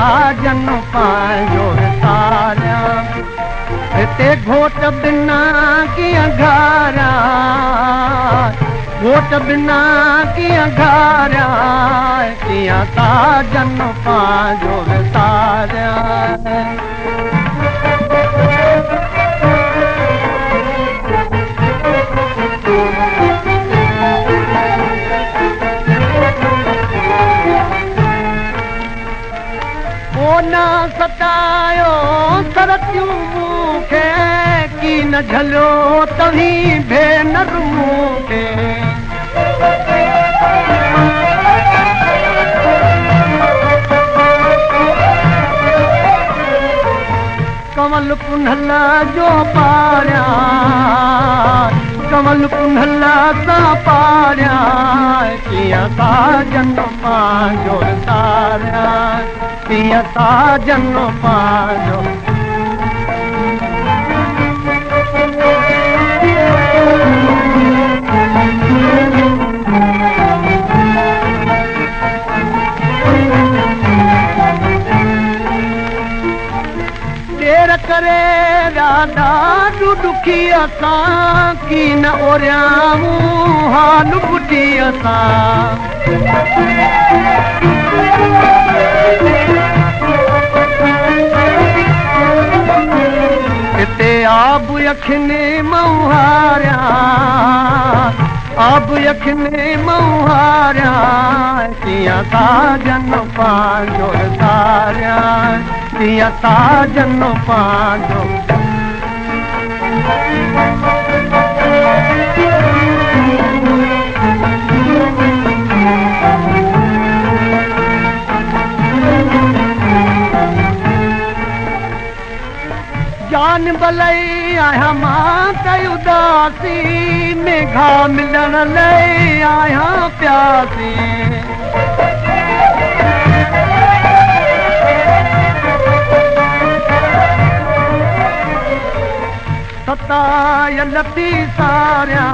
साजन पंहिंजो विसारिया हिते घोट बिना कीअं घारिया घोट बिना कीअं घारिया कीअं साजन पंहिंजो विसारिया न सतायो सरतियूं मूंखे की न झलियो तव्हीं भेनर मूंखे कमल पुनल जो पारिया कमल पुनल सां पारिया कीअं साजन पंहिंजो विसारिया कीअं साजन पंहिंजो देर करे राधा दुखी असां की न ओरियाऊं हाल ॿुधी असां हिते आब अखियुनि मुहारिया आब अखियुनि मुहारिया कीअं साजन पंहिंजो विसारिया कीअं साजन पंहिंजो जान भलई आहियां मां कई उदासी मेघा मिलण लई आहियां प्यासी सतायल थी सारिया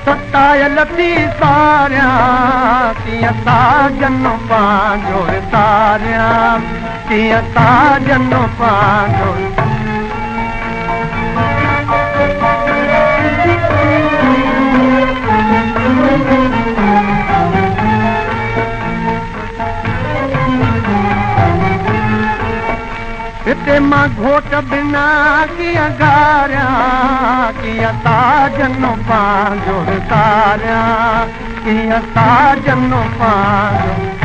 सतायल थी सारिया कीअं साजन पंहिंजो विसारिया कीअं साजन पंहिंजो हिते मां घोट बिना कीअं घारिया कीअं साजन पंहिंजो विसारिया कीअं साजन पंहिंजो